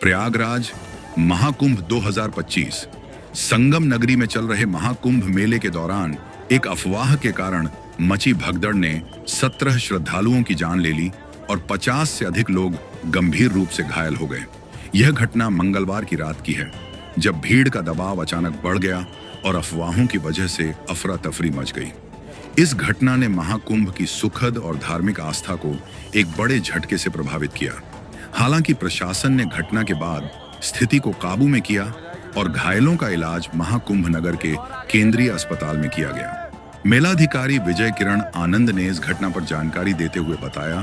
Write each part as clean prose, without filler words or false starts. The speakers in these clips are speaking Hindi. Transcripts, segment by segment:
प्रयागराज महाकुंभ 2025। संगम नगरी में चल रहे महाकुंभ मेले के दौरान एक अफवाह के कारण मची भगदड़ ने 17 श्रद्धालुओं की जान ले ली और 50 से अधिक लोग गंभीर रूप से घायल हो गए। यह घटना मंगलवार की रात की है, जब भीड़ का दबाव अचानक बढ़ गया और अफवाहों की वजह से अफरा तफरी मच गई। इस घटना ने महाकुंभ की सुखद और धार्मिक आस्था को एक बड़े झटके से प्रभावित किया। हालांकि प्रशासन ने घटना के बाद स्थिति को काबू में किया और घायलों का इलाज महाकुंभ नगर के केंद्रीय अस्पताल में किया गया। मेलाधिकारी विजय किरण आनंद ने इस घटना पर जानकारी देते हुए बताया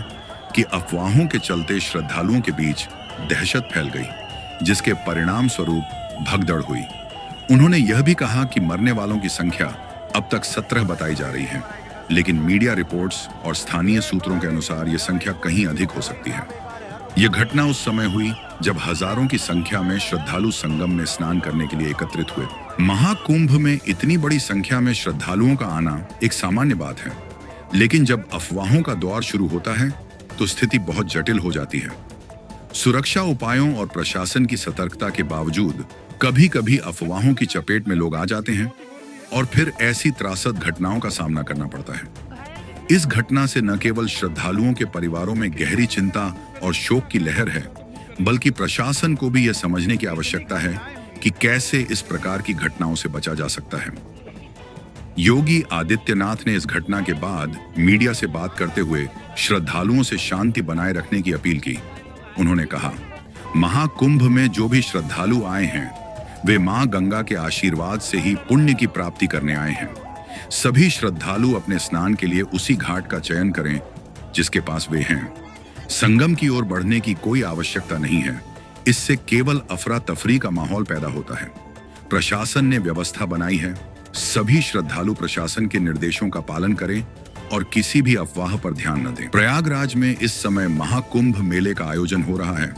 कि अफवाहों के चलते श्रद्धालुओं के बीच दहशत फैल गई, जिसके परिणाम स्वरूप भगदड़ हुई। उन्होंने यह भी कहा कि मरने वालों की संख्या अब तक 17 बताई जा रही है, लेकिन मीडिया रिपोर्ट्स और स्थानीय सूत्रों के अनुसार यह संख्या कहीं अधिक हो सकती है। यह घटना उस समय हुई जब हजारों की संख्या में श्रद्धालु संगम में स्नान करने के लिए एकत्रित हुए। महाकुंभ में इतनी बड़ी संख्या में श्रद्धालुओं का आना एक सामान्य बात है, लेकिन जब अफवाहों का दौर शुरू होता है तो स्थिति बहुत जटिल हो जाती है। सुरक्षा उपायों और प्रशासन की सतर्कता के बावजूद कभी-कभी अफवाहों की चपेट में लोग आ जाते हैं और फिर ऐसी त्रासद घटनाओं का सामना करना पड़ता है। इस घटना से न केवल श्रद्धालुओं के परिवारों में गहरी चिंता और शोक की लहर है, बल्कि प्रशासन को भी यह समझने की आवश्यकता है कि कैसे इस प्रकार की घटनाओं से बचा जा सकता है। योगी आदित्यनाथ ने इस घटना के बाद मीडिया से बात करते हुए श्रद्धालुओं से शांति बनाए रखने की अपील की। उन्होंने कहा, महाकुंभ में जो भी श्रद्धालु आए हैं, वे मां गंगा के आशीर्वाद से ही पुण्य की प्राप्ति करने आए हैं। सभी श्रद्धालु अपने स्नान के लिए उसी घाट का चयन करें जिसके पास वे हैं। संगम की ओर बढ़ने की कोई आवश्यकता नहीं है, इससे केवल अफरा तफरी का माहौल पैदा होता है। प्रशासन ने व्यवस्था बनाई है, सभी श्रद्धालु प्रशासन के निर्देशों का पालन करें और किसी भी अफवाह पर ध्यान न दें। प्रयागराज में इस समय महाकुंभ मेले का आयोजन हो रहा है,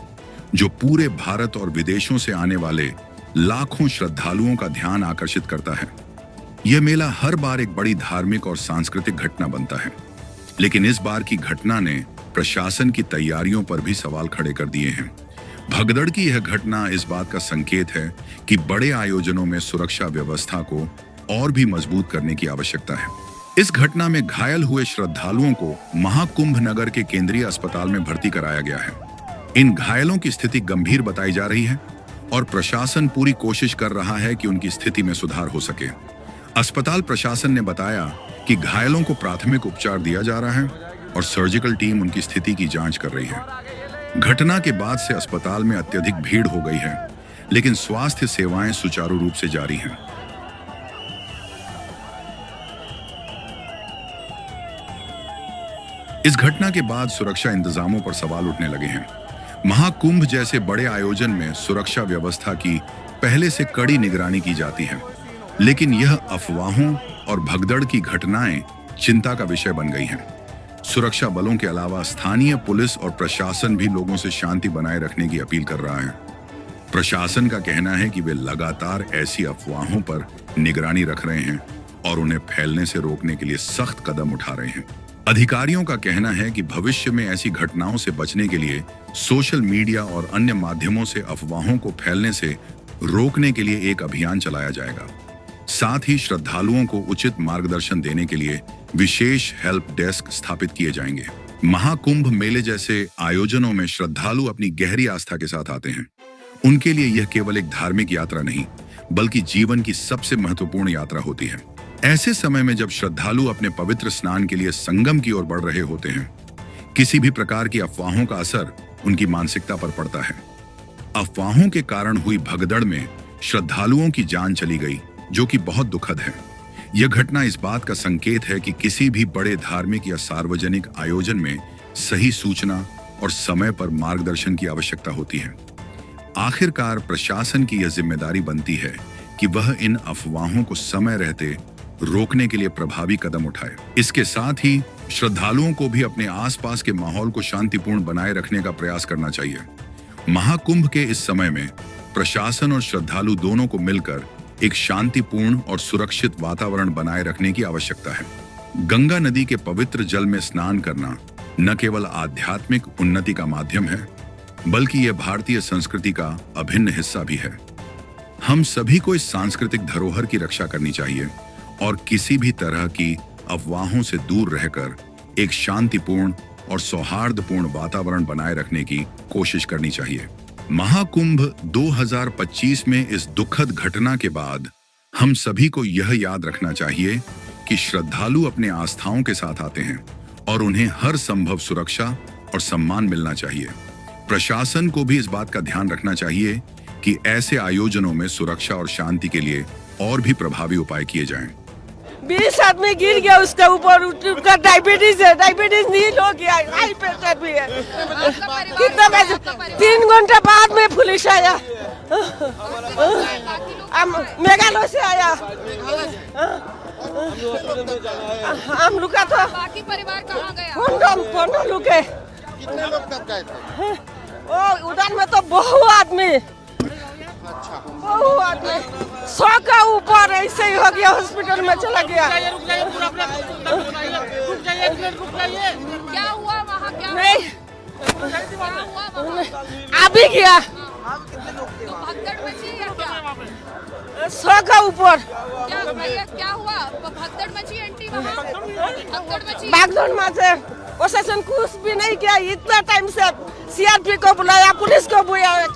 जो पूरे भारत और विदेशों से आने वाले लाखों श्रद्धालुओं का ध्यान आकर्षित करता है। यह मेला हर बार एक बड़ी धार्मिक और सांस्कृतिक घटना बनता है, लेकिन इस बार की घटना ने प्रशासन की तैयारियों पर भी सवाल खड़े कर दिए हैं। भगदड़ की यह घटना इस बात का संकेत है कि बड़े आयोजनों में सुरक्षा व्यवस्था को और भी मजबूत करने की आवश्यकता है। इस घटना में घायल हुए श्रद्धालुओं को महाकुंभ नगर के केंद्रीय अस्पताल में भर्ती कराया गया है। इन घायलों की स्थिति गंभीर बताई जा रही है और प्रशासन पूरी कोशिश कर रहा है कि उनकी स्थिति में सुधार हो सके। अस्पताल प्रशासन ने बताया कि घायलों को प्राथमिक उपचार दिया जा रहा है और सर्जिकल टीम उनकी स्थिति की जांच कर रही है। घटना के बाद से अस्पताल में अत्यधिक भीड़ हो गई है, लेकिन स्वास्थ्य सेवाएं सुचारू रूप से जारी हैं। इस घटना के बाद सुरक्षा इंतजामों पर सवाल उठने लगे हैं। महाकुंभ जैसे बड़े आयोजन में सुरक्षा व्यवस्था की पहले से कड़ी निगरानी की जाती है, लेकिन यह अफवाहों और भगदड़ की घटनाएं चिंता का विषय बन गई हैं। सुरक्षा बलों के अलावा स्थानीय पुलिस और प्रशासन भी लोगों से शांति बनाए रखने की अपील कर रहा है। प्रशासन का कहना है कि वे लगातार ऐसी अफवाहों पर निगरानी रख रहे हैं और उन्हें फैलने से रोकने के लिए सख्त कदम उठा रहे हैं। अधिकारियों का कहना है कि भविष्य में ऐसी घटनाओं से बचने के लिए सोशल मीडिया और अन्य माध्यमों से अफवाहों को फैलने से रोकने के लिए एक अभियान चलाया जाएगा। साथ ही श्रद्धालुओं को उचित मार्गदर्शन देने के लिए विशेष हेल्प डेस्क स्थापित किए जाएंगे। महाकुंभ मेले जैसे आयोजनों में श्रद्धालु अपनी गहरी आस्था के साथ आते हैं। उनके लिए यह केवल एक धार्मिक यात्रा नहीं, बल्कि जीवन की सबसे महत्वपूर्ण यात्रा होती है। ऐसे समय में जब श्रद्धालु अपने पवित्र स्नान के लिए संगम की ओर बढ़ रहे होते हैं, किसी भी प्रकार की अफवाहों का असर उनकी मानसिकता पर पड़ता है। अफवाहों के कारण हुई भगदड़ में श्रद्धालुओं की जान चली गई, जो कि बहुत दुखद है। यह घटना इस बात का संकेत है कि किसी भी बड़े धार्मिक या सार्वजनिक आयोजन में सही सूचना और समय पर मार्गदर्शन की आवश्यकता होती है। आखिरकार प्रशासन की यह जिम्मेदारी बनती है कि वह इन अफवाहों को समय रहते रोकने के लिए प्रभावी कदम उठाए। इसके साथ ही श्रद्धालुओं को भी अपने आसपास के माहौल को शांतिपूर्ण बनाए रखने का प्रयास करना चाहिए। महाकुंभ के इस समय में प्रशासन और श्रद्धालु दोनों को मिलकर एक शांतिपूर्ण और सुरक्षित वातावरण बनाए रखने की आवश्यकता है। गंगा नदी के पवित्र जल में स्नान करना न केवल आध्यात्मिक उन्नति का माध्यम है, बल्कि यह भारतीय संस्कृति का अभिन्न हिस्सा भी है। हम सभी को इस सांस्कृतिक धरोहर की रक्षा करनी चाहिए और किसी भी तरह की अफवाहों से दूर रहकर एक शांतिपूर्ण और सौहार्दपूर्ण वातावरण बनाए रखने की कोशिश करनी चाहिए। महाकुंभ 2025 में इस दुखद घटना के बाद हम सभी को यह याद रखना चाहिए कि श्रद्धालु अपने आस्थाओं के साथ आते हैं और उन्हें हर संभव सुरक्षा और सम्मान मिलना चाहिए। प्रशासन को भी इस बात का ध्यान रखना चाहिए कि ऐसे आयोजनों में सुरक्षा और शांति के लिए और भी प्रभावी उपाय किए जाएं। 20 आदमी गिर गया उसके ऊपर, उसका डायबिटीज है, डायबिटीज नील हो गया, हाई प्रेशर भी है। कितना बजे? 3 घंटे बाद में पुलिस आया, मेघालय से आया। हम लोग का तो बाकी परिवार कहाँ गया? फोन लुके। कितने लोग तब गए थे? ओ उधर में तो बहुत आदमी, बहुत आदमी 100 का ऊपर ऐसे ही हो गया, हॉस्पिटल में चला गया। क्या हुआ वहाँ? क्या नहीं हुआ वहाँ? अभी गया तो भगदड़ मची या क्या? 100 का ऊपर क्या भैया क्या हुआ? भगदड़ मची आंटी वहाँ? भगदड़ मची? बागदौड़ में से प्रशासन कुछ भी नहीं किया। इतना टाइम से सीआरपी को बुलाया, पुलिस को बुलाया,